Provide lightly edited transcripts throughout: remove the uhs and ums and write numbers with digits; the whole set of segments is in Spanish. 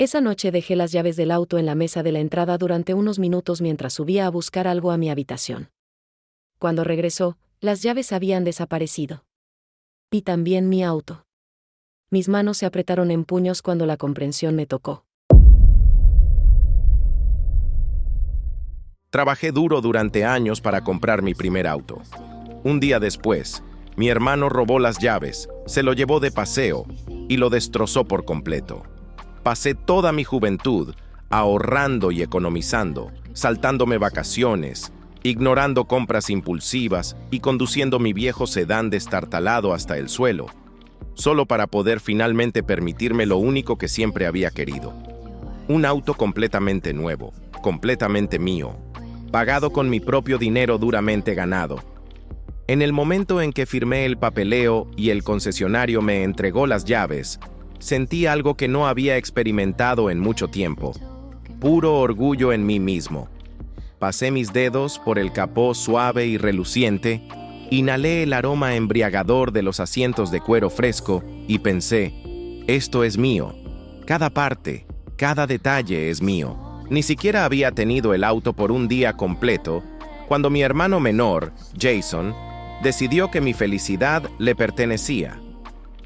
Esa noche dejé las llaves del auto en la mesa de la entrada durante unos minutos mientras subía a buscar algo a mi habitación. Cuando regresó, las llaves habían desaparecido. Y también mi auto. Mis manos se apretaron en puños cuando la comprensión me tocó. Trabajé duro durante años para comprar mi primer auto. Un día después, mi hermano robó las llaves, se lo llevó de paseo y lo destrozó por completo. Pasé toda mi juventud ahorrando y economizando, saltándome vacaciones, ignorando compras impulsivas y conduciendo mi viejo sedán destartalado hasta el suelo, solo para poder finalmente permitirme lo único que siempre había querido. Un auto completamente nuevo, completamente mío, pagado con mi propio dinero duramente ganado. En el momento en que firmé el papeleo y el concesionario me entregó las llaves, sentí algo que no había experimentado en mucho tiempo. Puro orgullo en mí mismo. Pasé mis dedos por el capó suave y reluciente, inhalé el aroma embriagador de los asientos de cuero fresco y pensé, esto es mío. Cada parte, cada detalle es mío. Ni siquiera había tenido el auto por un día completo, cuando mi hermano menor, Jason, decidió que mi felicidad le pertenecía.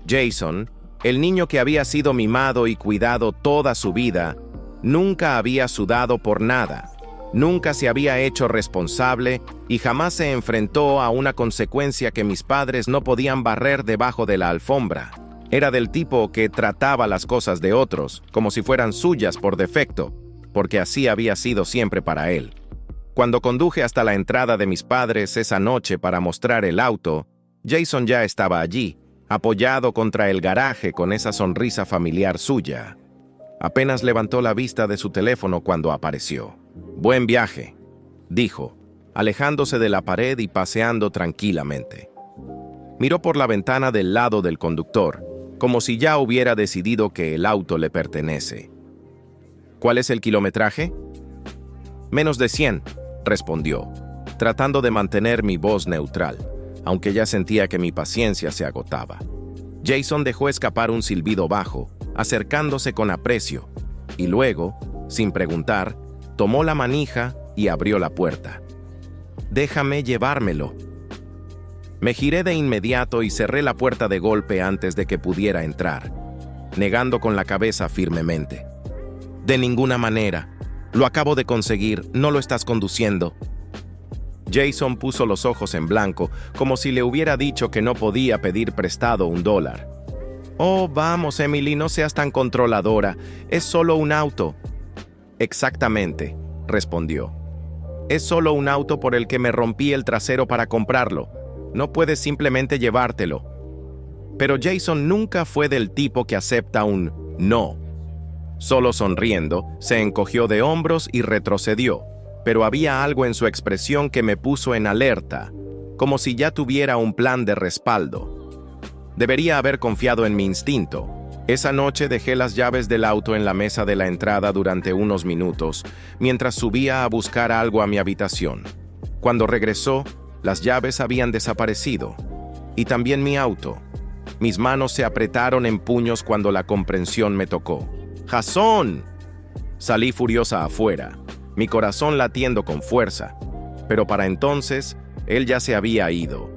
Jason, el niño que había sido mimado y cuidado toda su vida, nunca había sudado por nada, nunca se había hecho responsable y jamás se enfrentó a una consecuencia que mis padres no podían barrer debajo de la alfombra. Era del tipo que trataba las cosas de otros como si fueran suyas por defecto, porque así había sido siempre para él. Cuando conduje hasta la entrada de mis padres esa noche para mostrar el auto, Jason ya estaba allí, apoyado contra el garaje con esa sonrisa familiar suya. Apenas levantó la vista de su teléfono cuando apareció. «Buen viaje», dijo, alejándose de la pared y paseando tranquilamente. Miró por la ventana del lado del conductor, como si ya hubiera decidido que el auto le pertenece. «¿Cuál es el kilometraje?» «Menos de 100», respondió, tratando de mantener mi voz neutral, aunque ya sentía que mi paciencia se agotaba. Jason dejó escapar un silbido bajo, acercándose con aprecio, y luego, sin preguntar, tomó la manija y abrió la puerta. «Déjame llevármelo». Me giré de inmediato y cerré la puerta de golpe antes de que pudiera entrar, negando con la cabeza firmemente. «De ninguna manera. Lo acabo de conseguir, no lo estás conduciendo». Jason puso los ojos en blanco, como si le hubiera dicho que no podía pedir prestado $1. «Oh, vamos, Emily, no seas tan controladora. Es solo un auto». «Exactamente», respondió. «Es solo un auto por el que me rompí el trasero para comprarlo. No puedes simplemente llevártelo». Pero Jason nunca fue del tipo que acepta un no. Solo sonriendo, se encogió de hombros y retrocedió, pero había algo en su expresión que me puso en alerta, como si ya tuviera un plan de respaldo. Debería haber confiado en mi instinto. Esa noche dejé las llaves del auto en la mesa de la entrada durante unos minutos, mientras subía a buscar algo a mi habitación. Cuando regresó, las llaves habían desaparecido, y también mi auto. Mis manos se apretaron en puños cuando la comprensión me tocó. «¡Jason!». Salí furiosa afuera, mi corazón latiendo con fuerza, pero para entonces, él ya se había ido.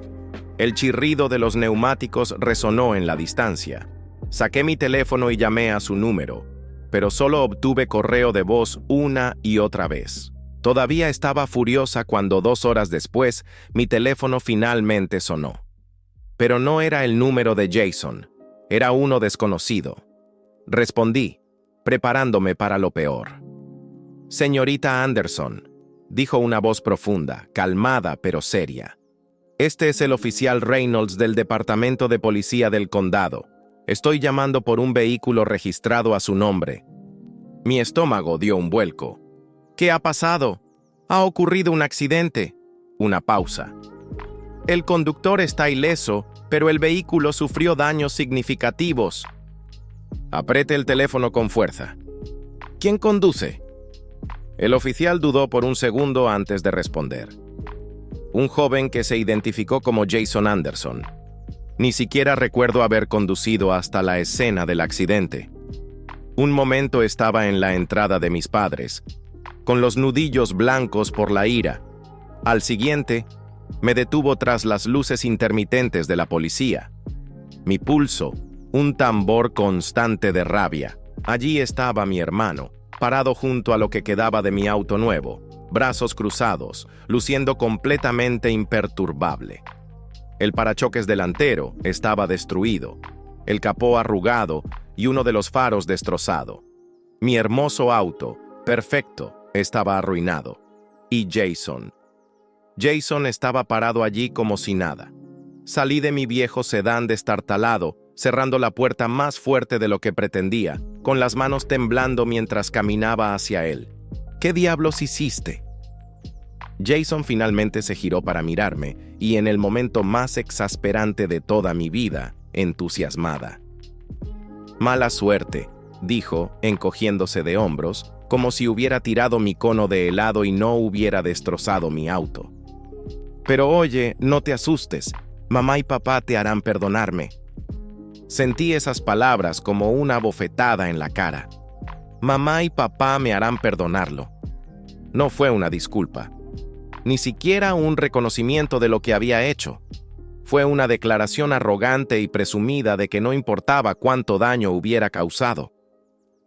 El chirrido de los neumáticos resonó en la distancia. Saqué mi teléfono y llamé a su número, pero solo obtuve correo de voz una y otra vez. Todavía estaba furiosa cuando 2 horas después, mi teléfono finalmente sonó. Pero no era el número de Jason, era uno desconocido. Respondí, preparándome para lo peor. «Señorita Anderson», dijo una voz profunda, calmada pero seria. «Este es el oficial Reynolds del Departamento de Policía del Condado. Estoy llamando por un vehículo registrado a su nombre». Mi estómago dio un vuelco. «¿Qué ha pasado? Ha ocurrido un accidente». Una pausa. «El conductor está ileso, pero el vehículo sufrió daños significativos». Apriete el teléfono con fuerza. «¿Quién conduce?». El oficial dudó por un segundo antes de responder. «Un joven que se identificó como Jason Anderson. Ni siquiera recuerdo haber conducido hasta la escena del accidente». Un momento estaba en la entrada de mis padres, con los nudillos blancos por la ira. Al siguiente, me detuvo tras las luces intermitentes de la policía. Mi pulso, un tambor constante de rabia. Allí estaba mi hermano, parado junto a lo que quedaba de mi auto nuevo, brazos cruzados, luciendo completamente imperturbable. El parachoques delantero estaba destruido, el capó arrugado y uno de los faros destrozado. Mi hermoso auto, perfecto, estaba arruinado. Y Jason estaba parado allí como si nada. Salí de mi viejo sedán destartalado, cerrando la puerta más fuerte de lo que pretendía, con las manos temblando mientras caminaba hacia él. ¿Qué diablos hiciste? Jason finalmente se giró para mirarme, y en el momento más exasperante de toda mi vida, entusiasmada. Mala suerte, dijo, encogiéndose de hombros, como si hubiera tirado mi cono de helado y no hubiera destrozado mi auto. Pero oye, no te asustes, mamá y papá te harán perdonarme. Sentí esas palabras como una bofetada en la cara. Mamá y papá me harán perdonarlo. No fue una disculpa, ni siquiera un reconocimiento de lo que había hecho. Fue una declaración arrogante y presumida de que no importaba cuánto daño hubiera causado.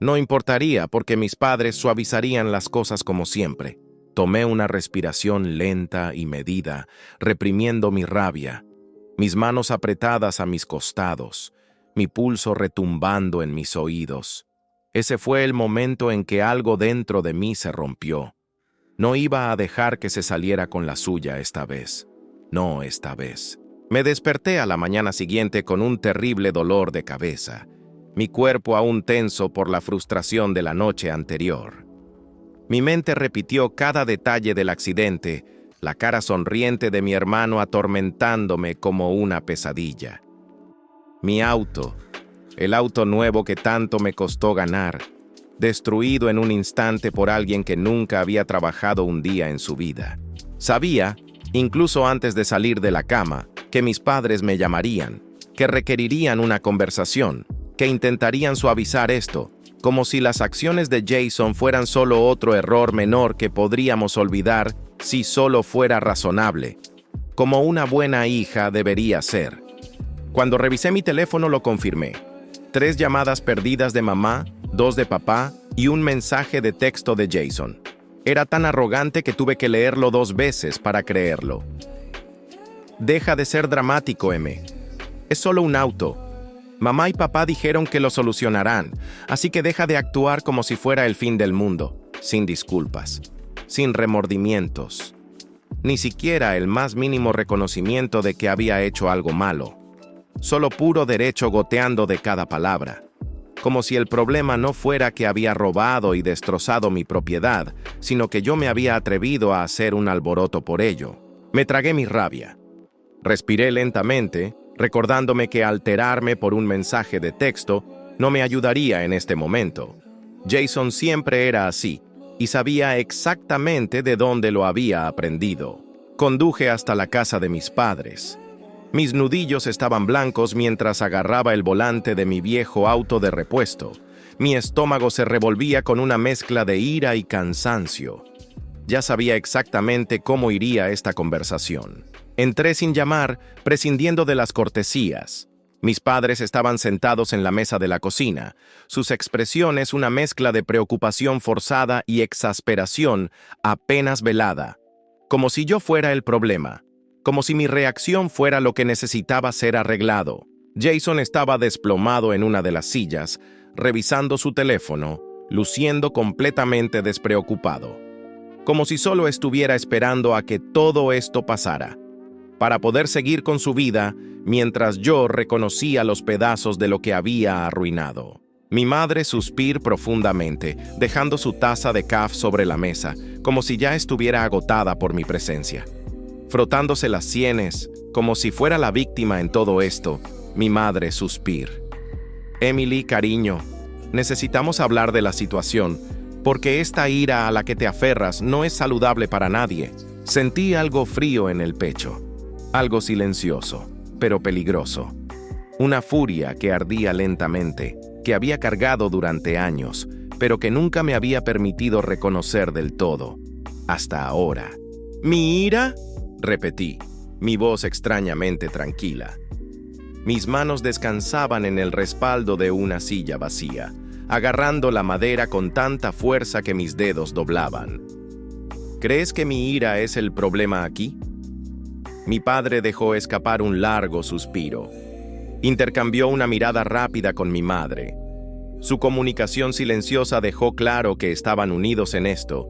No importaría porque mis padres suavizarían las cosas como siempre. Tomé una respiración lenta y medida, reprimiendo mi rabia, mis manos apretadas a mis costados, mi pulso retumbando en mis oídos. Ese fue el momento en que algo dentro de mí se rompió. No iba a dejar que se saliera con la suya esta vez. No esta vez. Me desperté a la mañana siguiente con un terrible dolor de cabeza, mi cuerpo aún tenso por la frustración de la noche anterior. Mi mente repitió cada detalle del accidente, la cara sonriente de mi hermano atormentándome como una pesadilla. Mi auto, el auto nuevo que tanto me costó ganar, destruido en un instante por alguien que nunca había trabajado un día en su vida. Sabía, incluso antes de salir de la cama, que mis padres me llamarían, que requerirían una conversación, que intentarían suavizar esto, como si las acciones de Jason fueran solo otro error menor que podríamos olvidar si solo fuera razonable, como una buena hija debería ser. Cuando revisé mi teléfono lo confirmé. 3 llamadas perdidas de mamá, 2 de papá y un mensaje de texto de Jason. Era tan arrogante que tuve que leerlo 2 veces para creerlo. Deja de ser dramático, M. Es solo un auto. Mamá y papá dijeron que lo solucionarán, así que deja de actuar como si fuera el fin del mundo, sin disculpas, sin remordimientos, ni siquiera el más mínimo reconocimiento de que había hecho algo malo. Solo puro derecho goteando de cada palabra, como si el problema no fuera que había robado y destrozado mi propiedad, sino que yo me había atrevido a hacer un alboroto por ello. Me tragué mi rabia. Respiré lentamente, recordándome que alterarme por un mensaje de texto no me ayudaría en este momento. Jason siempre era así, y sabía exactamente de dónde lo había aprendido. Conduje hasta la casa de mis padres. Mis nudillos estaban blancos mientras agarraba el volante de mi viejo auto de repuesto. Mi estómago se revolvía con una mezcla de ira y cansancio. Ya sabía exactamente cómo iría esta conversación. Entré sin llamar, prescindiendo de las cortesías. Mis padres estaban sentados en la mesa de la cocina, sus expresiones una mezcla de preocupación forzada y exasperación apenas velada, como si yo fuera el problema, como si mi reacción fuera lo que necesitaba ser arreglado. Jason estaba desplomado en una de las sillas, revisando su teléfono, luciendo completamente despreocupado, como si solo estuviera esperando a que todo esto pasara, para poder seguir con su vida mientras yo reconocía los pedazos de lo que había arruinado. Mi madre suspiró profundamente, dejando su taza de café sobre la mesa, como si ya estuviera agotada por mi presencia. Frotándose las sienes, como si fuera la víctima en todo esto, mi madre suspiró. Emily, cariño, necesitamos hablar de la situación, porque esta ira a la que te aferras no es saludable para nadie. Sentí algo frío en el pecho. Algo silencioso, pero peligroso. Una furia que ardía lentamente, que había cargado durante años, pero que nunca me había permitido reconocer del todo. Hasta ahora. ¿Mi ira?, repetí, mi voz extrañamente tranquila. Mis manos descansaban en el respaldo de una silla vacía, agarrando la madera con tanta fuerza que mis dedos doblaban. ¿Crees que mi ira es el problema aquí? Mi padre dejó escapar un largo suspiro. Intercambió una mirada rápida con mi madre. Su comunicación silenciosa dejó claro que estaban unidos en esto,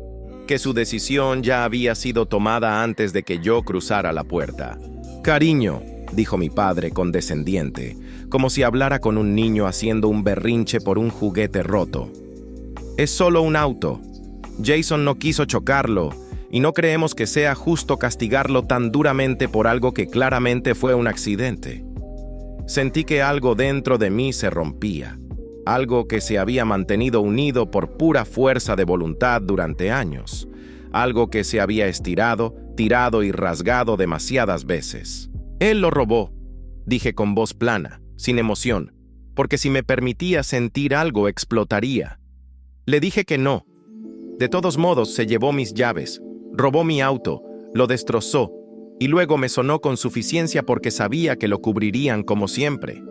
que su decisión ya había sido tomada antes de que yo cruzara la puerta. «Cariño», dijo mi padre condescendiente, como si hablara con un niño haciendo un berrinche por un juguete roto. «Es solo un auto. Jason no quiso chocarlo, y no creemos que sea justo castigarlo tan duramente por algo que claramente fue un accidente». Sentí que algo dentro de mí se rompía, algo que se había mantenido unido por pura fuerza de voluntad durante años, algo que se había estirado, tirado y rasgado demasiadas veces. «Él lo robó», dije con voz plana, sin emoción, porque si me permitía sentir algo explotaría. Le dije que no. De todos modos, se llevó mis llaves, robó mi auto, lo destrozó, y luego me sonó con suficiencia porque sabía que lo cubrirían como siempre.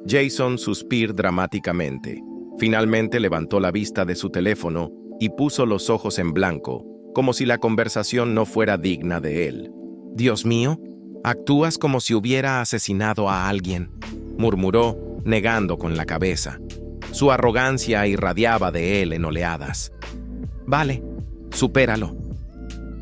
Jason suspiró dramáticamente. Finalmente levantó la vista de su teléfono y puso los ojos en blanco, como si la conversación no fuera digna de él. «Dios mío, actúas como si hubiera asesinado a alguien», murmuró, negando con la cabeza. Su arrogancia irradiaba de él en oleadas. «Vale, supéralo».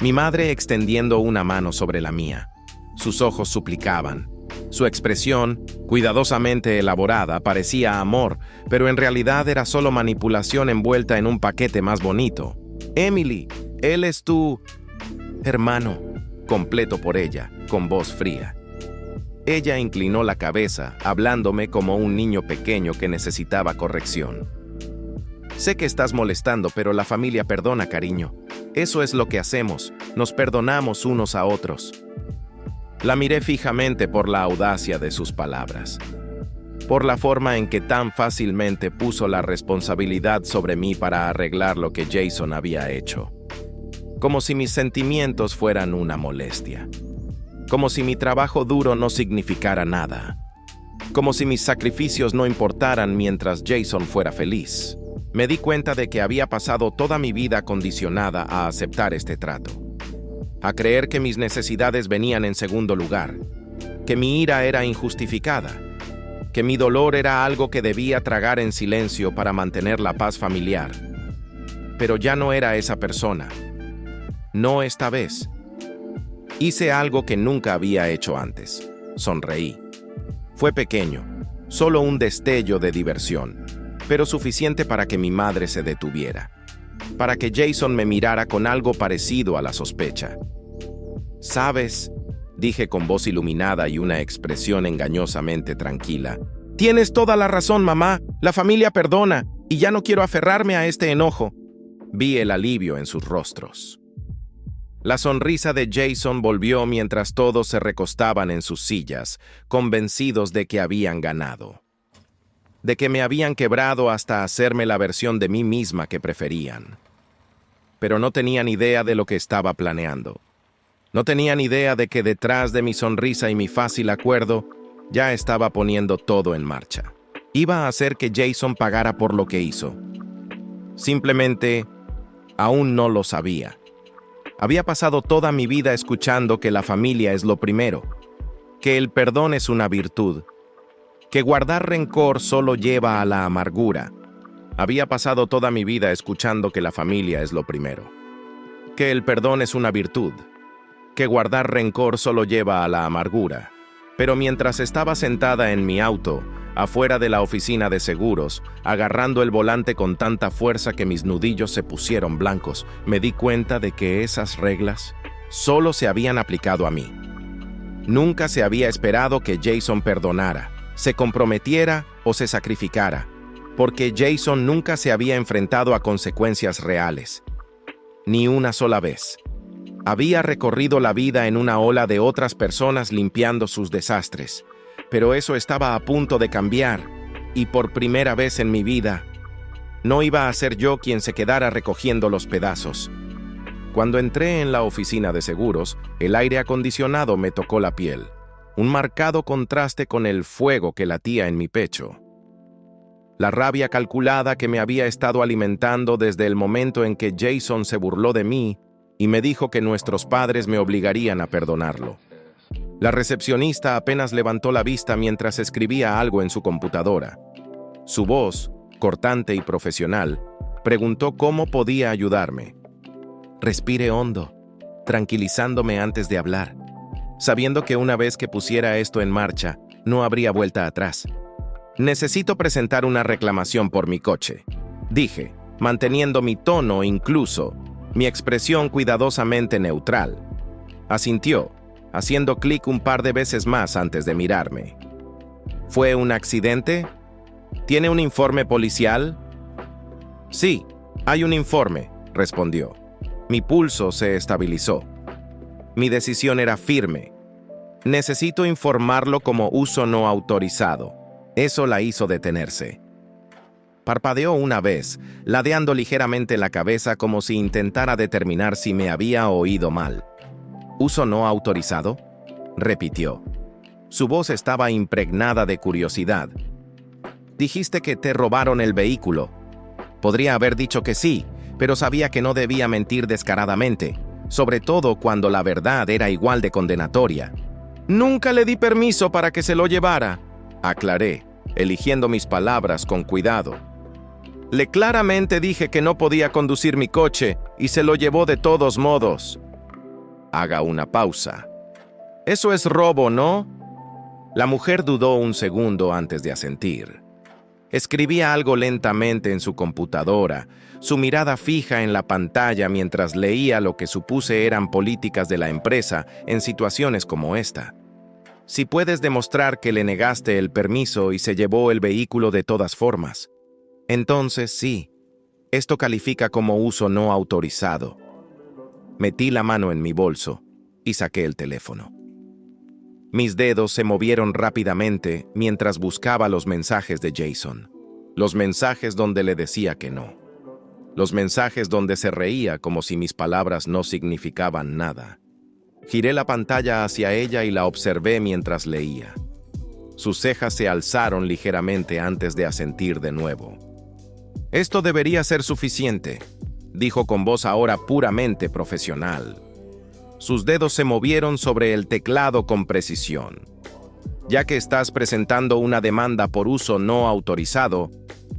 Mi madre extendiendo una mano sobre la mía. Sus ojos suplicaban. Su expresión, cuidadosamente elaborada, parecía amor, pero en realidad era solo manipulación envuelta en un paquete más bonito. «Emily, él es tu hermano», completo por ella, con voz fría. Ella inclinó la cabeza, hablándome como un niño pequeño que necesitaba corrección. «Sé que estás molestando, pero la familia perdona, cariño. Eso es lo que hacemos, nos perdonamos unos a otros». La miré fijamente por la audacia de sus palabras, por la forma en que tan fácilmente puso la responsabilidad sobre mí para arreglar lo que Jason había hecho. Como si mis sentimientos fueran una molestia. Como si mi trabajo duro no significara nada. Como si mis sacrificios no importaran mientras Jason fuera feliz. Me di cuenta de que había pasado toda mi vida condicionada a aceptar este trato, a creer que mis necesidades venían en segundo lugar, que mi ira era injustificada, que mi dolor era algo que debía tragar en silencio para mantener la paz familiar. Pero ya no era esa persona. No esta vez. Hice algo que nunca había hecho antes. Sonreí. Fue pequeño, solo un destello de diversión, pero suficiente para que mi madre se detuviera, para que Jason me mirara con algo parecido a la sospecha. «¿Sabes?», dije con voz iluminada y una expresión engañosamente tranquila. «Tienes toda la razón, mamá. La familia perdona, y ya no quiero aferrarme a este enojo». Vi el alivio en sus rostros. La sonrisa de Jason volvió mientras todos se recostaban en sus sillas, convencidos de que habían ganado. De que me habían quebrado hasta hacerme la versión de mí misma que preferían. Pero no tenían idea de lo que estaba planeando. No tenían idea de que detrás de mi sonrisa y mi fácil acuerdo, ya estaba poniendo todo en marcha. Iba a hacer que Jason pagara por lo que hizo. Simplemente, aún no lo sabía. Había pasado toda mi vida escuchando que la familia es lo primero, que el perdón es una virtud, que guardar rencor solo lleva a la amargura. Había pasado toda mi vida escuchando que la familia es lo primero, que el perdón es una virtud, que guardar rencor solo lleva a la amargura. Pero mientras estaba sentada en mi auto, afuera de la oficina de seguros, agarrando el volante con tanta fuerza que mis nudillos se pusieron blancos, me di cuenta de que esas reglas solo se habían aplicado a mí. Nunca se había esperado que Jason perdonara, se comprometiera o se sacrificara, porque Jason nunca se había enfrentado a consecuencias reales. Ni una sola vez. Había recorrido la vida en una ola de otras personas limpiando sus desastres, pero eso estaba a punto de cambiar, Y por primera vez en mi vida, no iba a ser yo quien se quedara recogiendo los pedazos. Cuando entré en la oficina de seguros, el aire acondicionado me tocó la piel, un marcado contraste con el fuego que latía en mi pecho. La rabia calculada que me había estado alimentando desde el momento en que Jason se burló de mí y me dijo que nuestros padres me obligarían a perdonarlo. La recepcionista apenas levantó la vista mientras escribía algo en su computadora. Su voz, cortante y profesional, preguntó cómo podía ayudarme. Respiré hondo, tranquilizándome antes de hablar, sabiendo que una vez que pusiera esto en marcha, no habría vuelta atrás. Necesito presentar una reclamación por mi coche, dije, manteniendo mi tono incluso, mi expresión cuidadosamente neutral. Asintió, haciendo clic un par de veces más antes de mirarme. ¿Fue un accidente? ¿Tiene un informe policial? Sí, hay un informe, respondió. Mi pulso se estabilizó. Mi decisión era firme. Necesito informarlo como uso no autorizado. Eso la hizo detenerse. Parpadeó una vez, ladeando ligeramente la cabeza como si intentara determinar si me había oído mal. ¿Uso no autorizado?, repitió. Su voz estaba impregnada de curiosidad. Dijiste que te robaron el vehículo. Podría haber dicho que sí, pero sabía que no debía mentir descaradamente, sobre todo cuando la verdad era igual de condenatoria. Nunca le di permiso para que se lo llevara, aclaré, eligiendo mis palabras con cuidado. Le claramente dije que no podía conducir mi coche y se lo llevó de todos modos. Haga una pausa. Eso es robo, ¿no? La mujer dudó un segundo antes de asentir. Escribía algo lentamente en su computadora, su mirada fija en la pantalla mientras leía lo que supuse eran políticas de la empresa en situaciones como esta. Si puedes demostrar que le negaste el permiso y se llevó el vehículo de todas formas, entonces sí, esto califica como uso no autorizado. Metí la mano en mi bolso y saqué el teléfono. Mis dedos se movieron rápidamente mientras buscaba los mensajes de Jason. Los mensajes donde le decía que no. Los mensajes donde se reía como si mis palabras no significaban nada. Giré la pantalla hacia ella y la observé mientras leía. Sus cejas se alzaron ligeramente antes de asentir de nuevo. Esto debería ser suficiente, dijo con voz ahora puramente profesional. Sus dedos se movieron sobre el teclado con precisión. Ya que estás presentando una demanda por uso no autorizado,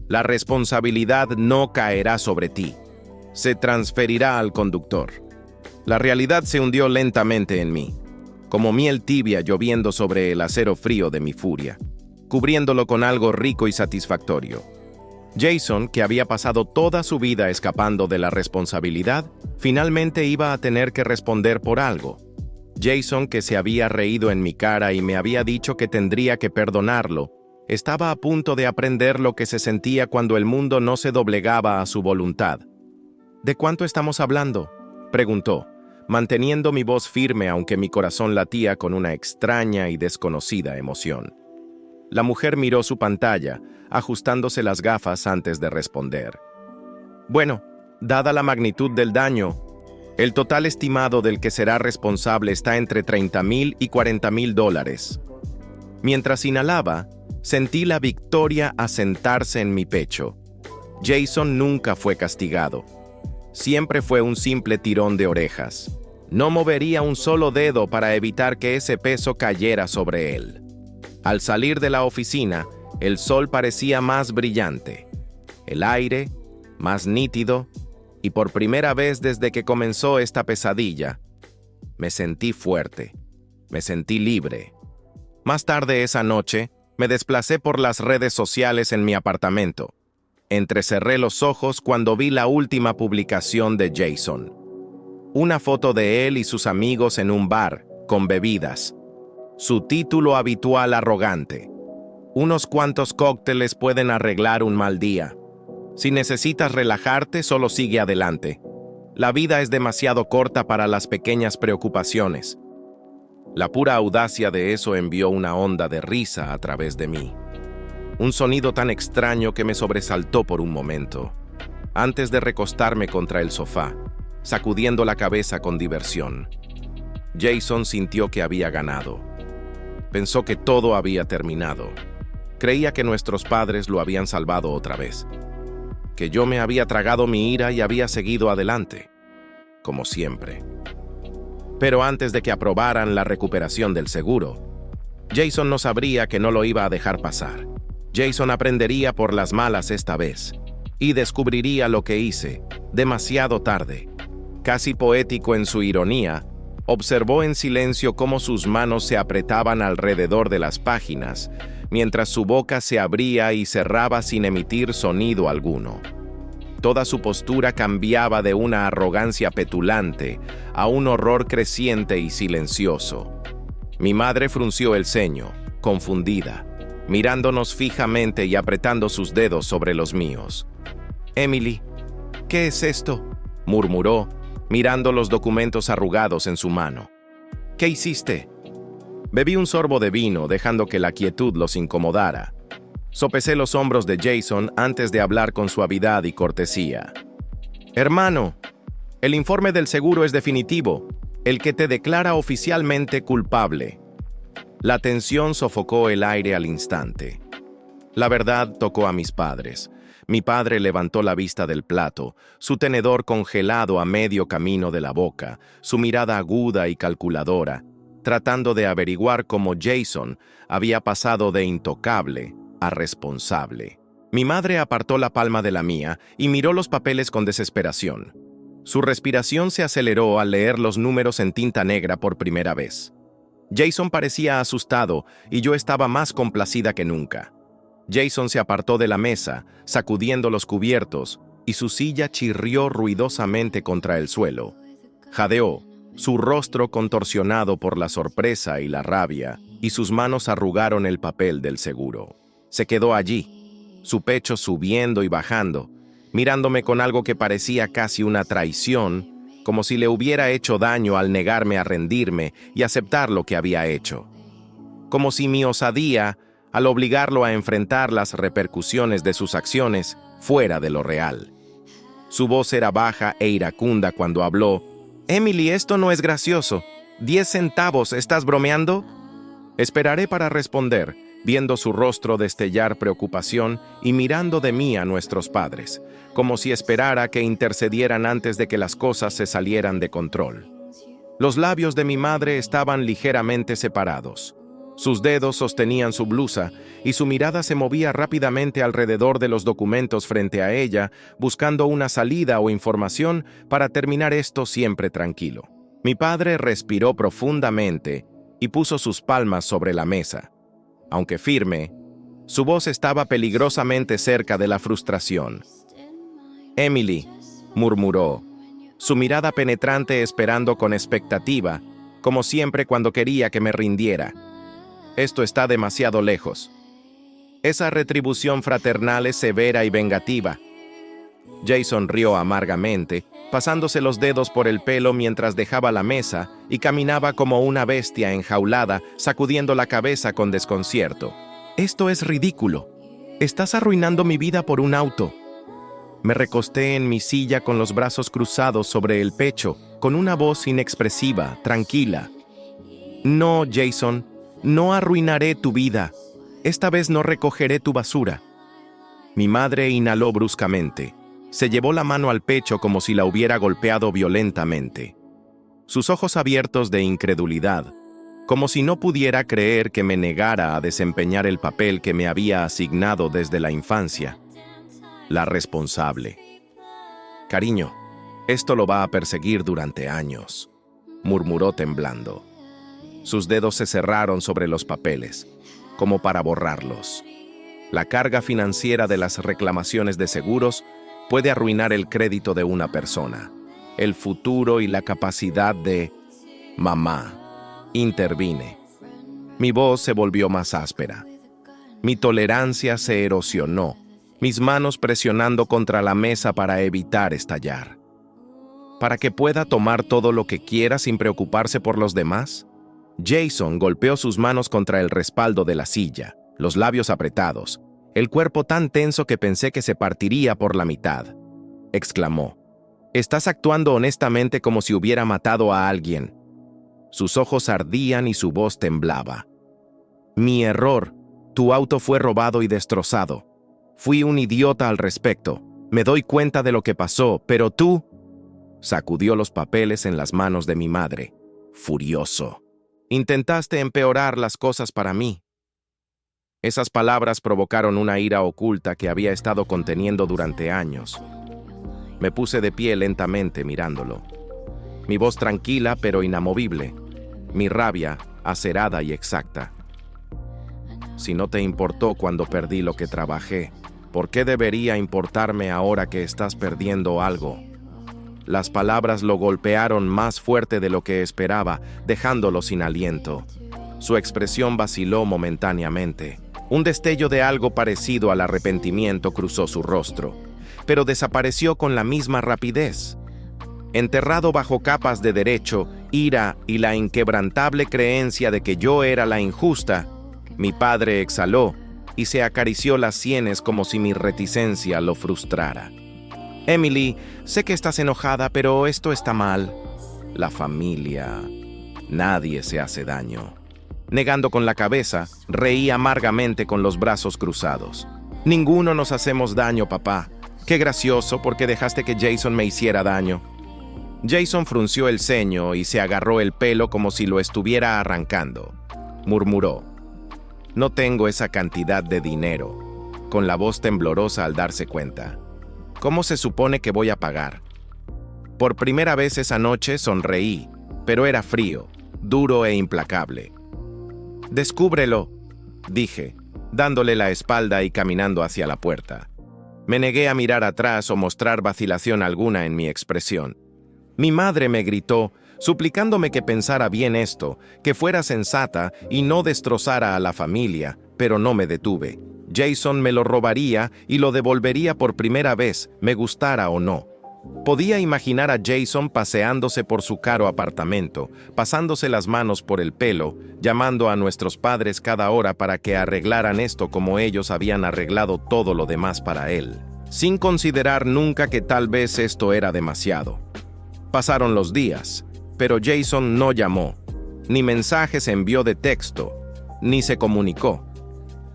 la responsabilidad no caerá sobre ti. Se transferirá al conductor. La realidad se hundió lentamente en mí, como miel tibia lloviendo sobre el acero frío de mi furia, cubriéndolo con algo rico y satisfactorio. Jason, que había pasado toda su vida escapando de la responsabilidad, finalmente iba a tener que responder por algo. Jason, que se había reído en mi cara y me había dicho que tendría que perdonarlo, estaba a punto de aprender lo que se sentía cuando el mundo no se doblegaba a su voluntad. ¿De cuánto estamos hablando?, preguntó, manteniendo mi voz firme aunque mi corazón latía con una extraña y desconocida emoción. La mujer miró su pantalla, ajustándose las gafas antes de responder. Bueno, dada la magnitud del daño, el total estimado del que será responsable está entre $30,000 y $40,000. Mientras inhalaba, sentí la victoria asentarse en mi pecho. Jason nunca fue castigado. Siempre fue un simple tirón de orejas. No movería un solo dedo para evitar que ese peso cayera sobre él. Al salir de la oficina, el sol parecía más brillante, el aire más nítido, y por primera vez desde que comenzó esta pesadilla, me sentí fuerte, me sentí libre. Más tarde esa noche, me desplacé por las redes sociales en mi apartamento. Entrecerré los ojos cuando vi la última publicación de Jason. Una foto de él y sus amigos en un bar, con bebidas. Su título habitual arrogante. Unos cuantos cócteles pueden arreglar un mal día. Si necesitas relajarte, solo sigue adelante. La vida es demasiado corta para las pequeñas preocupaciones. La pura audacia de eso envió una onda de risa a través de mí. un sonido tan extraño que me sobresaltó por un momento, antes de recostarme contra el sofá, sacudiendo la cabeza con diversión. Jason sintió que había ganado. Pensó que todo había terminado. Creía que nuestros padres lo habían salvado otra vez, que yo me había tragado mi ira y había seguido adelante, como siempre. Pero antes de que aprobaran la recuperación del seguro, Jason no sabría que no lo iba a dejar pasar. Jason aprendería por las malas esta vez y descubriría lo que hice demasiado tarde. Casi poético en su ironía, observó en silencio cómo sus manos se apretaban alrededor de las páginas, mientras su boca se abría y cerraba sin emitir sonido alguno. Toda su postura cambiaba de una arrogancia petulante a un horror creciente y silencioso. Mi madre frunció el ceño, confundida, mirándonos fijamente y apretando sus dedos sobre los míos. «Emily, ¿qué es esto?», murmuró, mirando los documentos arrugados en su mano. «¿Qué hiciste?». Bebí un sorbo de vino, dejando que la quietud los incomodara. Sopesé los hombros de Jason antes de hablar con suavidad y cortesía. «Hermano, el informe del seguro es definitivo, el que te declara oficialmente culpable». La tensión sofocó el aire al instante. La verdad tocó a mis padres. Mi padre levantó la vista del plato, su tenedor congelado a medio camino de la boca, su mirada aguda y calculadora, tratando de averiguar cómo Jason había pasado de intocable a responsable. Mi madre apartó la palma de la mía y miró los papeles con desesperación. Su respiración se aceleró al leer los números en tinta negra por primera vez. Jason parecía asustado y yo estaba más complacida que nunca. Jason se apartó de la mesa, sacudiendo los cubiertos, y su silla chirrió ruidosamente contra el suelo. Jadeó, su rostro contorsionado por la sorpresa y la rabia, y sus manos arrugaron el papel del seguro. Se quedó allí, su pecho subiendo y bajando, mirándome con algo que parecía casi una traición, como si le hubiera hecho daño al negarme a rendirme y aceptar lo que había hecho. Como si mi osadía, al obligarlo a enfrentar las repercusiones de sus acciones, fuera de lo real. Su voz era baja e iracunda cuando habló. «Emily, esto no es gracioso. 10 centavos, ¿estás bromeando?». Esperaré para responder, viendo su rostro destellar preocupación y mirando de mí a nuestros padres, como si esperara que intercedieran antes de que las cosas se salieran de control. Los labios de mi madre estaban ligeramente separados. Sus dedos sostenían su blusa y su mirada se movía rápidamente alrededor de los documentos frente a ella, buscando una salida o información para terminar esto siempre tranquilo. Mi padre respiró profundamente y puso sus palmas sobre la mesa. Aunque firme, su voz estaba peligrosamente cerca de la frustración. «Emily», murmuró, su mirada penetrante esperando con expectativa, como siempre cuando quería que me rindiera. «Esto está demasiado lejos. Esa retribución fraternal es severa y vengativa». Jason rió amargamente, pasándose los dedos por el pelo mientras dejaba la mesa y caminaba como una bestia enjaulada, sacudiendo la cabeza con desconcierto. «Esto es ridículo. Estás arruinando mi vida por un auto». Me recosté en mi silla con los brazos cruzados sobre el pecho, con una voz inexpresiva, tranquila. «No, Jason, no arruinaré tu vida. Esta vez no recogeré tu basura». Mi madre inhaló bruscamente. Se llevó la mano al pecho como si la hubiera golpeado violentamente. Sus ojos abiertos de incredulidad, como si no pudiera creer que me negara a desempeñar el papel que me había asignado desde la infancia. La responsable. «Cariño, esto lo va a perseguir durante años», murmuró temblando. Sus dedos se cerraron sobre los papeles, como para borrarlos. La carga financiera de las reclamaciones de seguros puede arruinar el crédito de una persona, el futuro y la capacidad de... «Mamá», intervine. Mi voz se volvió más áspera. Mi tolerancia se erosionó, mis manos presionando contra la mesa para evitar estallar. «¿Para que pueda tomar todo lo que quiera sin preocuparse por los demás?». Jason golpeó sus manos contra el respaldo de la silla, los labios apretados, el cuerpo tan tenso que pensé que se partiría por la mitad. Exclamó: «Estás actuando honestamente como si hubiera matado a alguien». Sus ojos ardían y su voz temblaba. «Mi error. Tu auto fue robado y destrozado. Fui un idiota al respecto. Me doy cuenta de lo que pasó, pero tú...». Sacudió los papeles en las manos de mi madre, furioso. «Intentaste empeorar las cosas para mí». Esas palabras provocaron una ira oculta que había estado conteniendo durante años. Me puse de pie lentamente mirándolo. Mi voz tranquila pero inamovible. Mi rabia acerada y exacta. «Si no te importó cuando perdí lo que trabajé, ¿por qué debería importarme ahora que estás perdiendo algo?». Las palabras lo golpearon más fuerte de lo que esperaba, dejándolo sin aliento. Su expresión vaciló momentáneamente. Un destello de algo parecido al arrepentimiento cruzó su rostro, pero desapareció con la misma rapidez. Enterrado bajo capas de derecho, ira y la inquebrantable creencia de que yo era la injusta, mi padre exhaló y se acarició las sienes como si mi reticencia lo frustrara. «Emily, sé que estás enojada, pero esto está mal. La familia. Nadie se hace daño». Negando con la cabeza, reí amargamente con los brazos cruzados. «Ninguno nos hacemos daño, papá. Qué gracioso, porque dejaste que Jason me hiciera daño». Jason frunció el ceño y se agarró el pelo como si lo estuviera arrancando. Murmuró: «No tengo esa cantidad de dinero», con la voz temblorosa al darse cuenta. «¿Cómo se supone que voy a pagar?». Por primera vez esa noche sonreí, pero era frío, duro e implacable. «Descúbrelo», dije, dándole la espalda y caminando hacia la puerta. Me negué a mirar atrás o mostrar vacilación alguna en mi expresión. Mi madre me gritó, suplicándome que pensara bien esto, que fuera sensata y no destrozara a la familia, pero no me detuve. Jason me lo robaría y lo devolvería por primera vez, me gustara o no. Podía imaginar a Jason paseándose por su caro apartamento, pasándose las manos por el pelo, llamando a nuestros padres cada hora para que arreglaran esto como ellos habían arreglado todo lo demás para él, sin considerar nunca que tal vez esto era demasiado. Pasaron los días, pero Jason no llamó, ni mensajes envió de texto, ni se comunicó.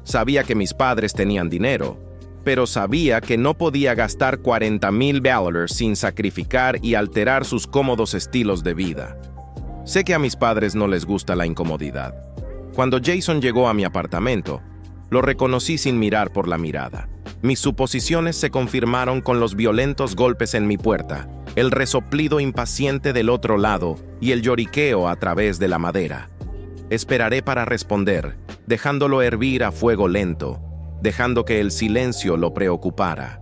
Sabía que mis padres tenían dinero, pero sabía que no podía gastar $40,000 sin sacrificar y alterar sus cómodos estilos de vida. Sé que a mis padres no les gusta la incomodidad. Cuando Jason llegó a mi apartamento, lo reconocí sin mirar por la mirada. Mis suposiciones se confirmaron con los violentos golpes en mi puerta, el resoplido impaciente del otro lado y el lloriqueo a través de la madera. Esperaré para responder, dejándolo hervir a fuego lento, dejando que el silencio lo preocupara.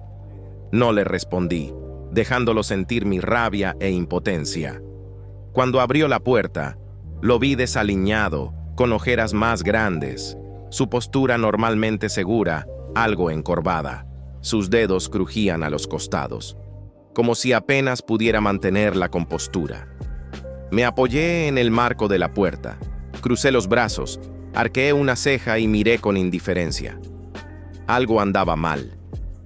No le respondí, dejándolo sentir mi rabia e impotencia. Cuando abrió la puerta, lo vi desaliñado, con ojeras más grandes, su postura normalmente segura, algo encorvada. Sus dedos crujían a los costados, como si apenas pudiera mantener la compostura. Me apoyé en el marco de la puerta, crucé los brazos, arqueé una ceja y miré con indiferencia. Algo andaba mal.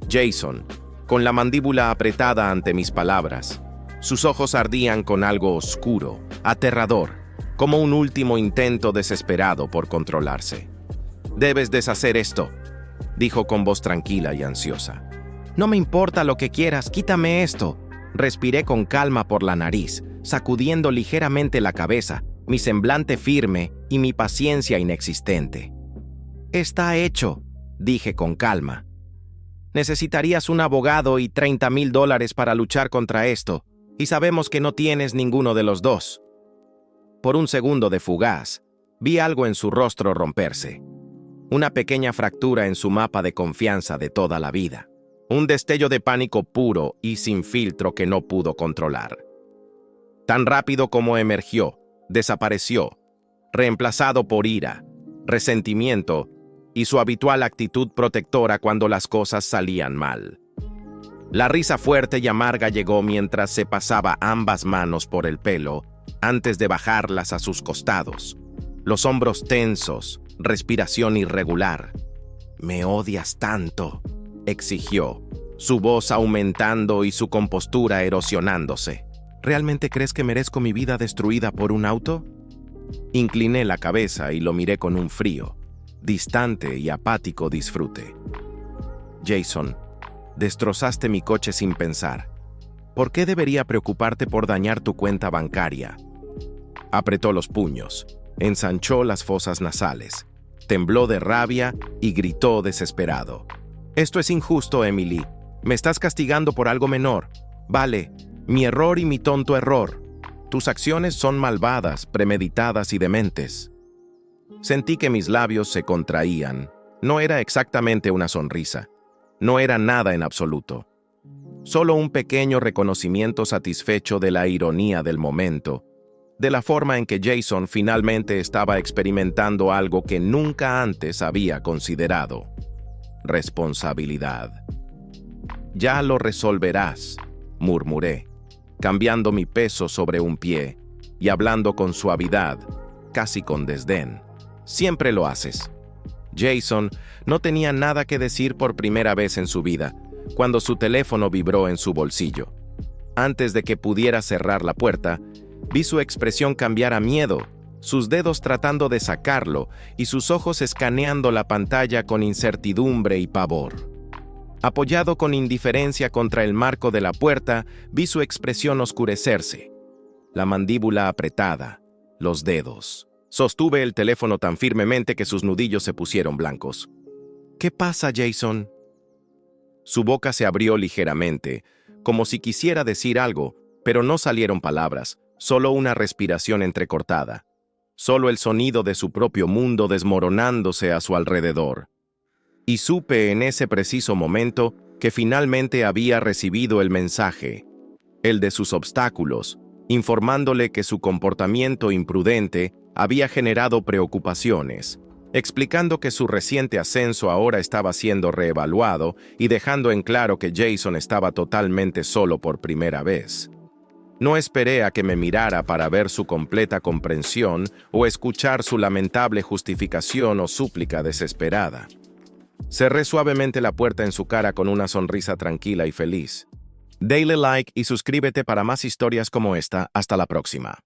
Jason, con la mandíbula apretada ante mis palabras, sus ojos ardían con algo oscuro, aterrador, como un último intento desesperado por controlarse. «Debes deshacer esto», dijo con voz tranquila y ansiosa. «No me importa lo que quieras, quítame esto». Respiré con calma por la nariz, sacudiendo ligeramente la cabeza, mi semblante firme y mi paciencia inexistente. «Está hecho», dije con calma. «Necesitarías un abogado y $30,000 para luchar contra esto, y sabemos que no tienes ninguno de los dos». Por un segundo de fugaz, vi algo en su rostro romperse. Una pequeña fractura en su mapa de confianza de toda la vida. Un destello de pánico puro y sin filtro que no pudo controlar. Tan rápido como emergió, desapareció, reemplazado por ira, resentimiento y su habitual actitud protectora cuando las cosas salían mal. La risa fuerte y amarga llegó mientras se pasaba ambas manos por el pelo antes de bajarlas a sus costados, los hombros tensos, respiración irregular. ¿Me odias tanto?, exigió, su voz aumentando y su compostura erosionándose. ¿Realmente crees que merezco mi vida destruida por un auto? Incliné la cabeza y lo miré con un frío, distante y apático disfrute. Jason, destrozaste mi coche sin pensar. ¿Por qué debería preocuparte por dañar tu cuenta bancaria? Apretó los puños, ensanchó las fosas nasales, tembló de rabia y gritó desesperado. Esto es injusto, Emily. Me estás castigando por algo menor. Vale, mi error y mi tonto error. Tus acciones son malvadas, premeditadas y dementes. Sentí que mis labios se contraían. No era exactamente una sonrisa. No era nada en absoluto. Solo un pequeño reconocimiento satisfecho de la ironía del momento, de la forma en que Jason finalmente estaba experimentando algo que nunca antes había considerado: responsabilidad. Ya lo resolverás, murmuré, cambiando mi peso sobre un pie y hablando con suavidad, casi con desdén. Siempre lo haces. Jason no tenía nada que decir por primera vez en su vida, cuando su teléfono vibró en su bolsillo. Antes de que pudiera cerrar la puerta, vi su expresión cambiar a miedo, sus dedos tratando de sacarlo y sus ojos escaneando la pantalla con incertidumbre y pavor. Apoyado con indiferencia contra el marco de la puerta, vi su expresión oscurecerse, la mandíbula apretada, los dedos. Sostuve el teléfono tan firmemente que sus nudillos se pusieron blancos. ¿Qué pasa, Jason? Su boca se abrió ligeramente, como si quisiera decir algo, pero no salieron palabras, solo una respiración entrecortada, solo el sonido de su propio mundo desmoronándose a su alrededor. Y supe en ese preciso momento que finalmente había recibido el mensaje, el de sus obstáculos, informándole que su comportamiento imprudente había generado preocupaciones, explicando que su reciente ascenso ahora estaba siendo reevaluado y dejando en claro que Jason estaba totalmente solo por primera vez. No esperé a que me mirara para ver su completa comprensión o escuchar su lamentable justificación o súplica desesperada. Cerré suavemente la puerta en su cara con una sonrisa tranquila y feliz. Dale like y suscríbete para más historias como esta. Hasta la próxima.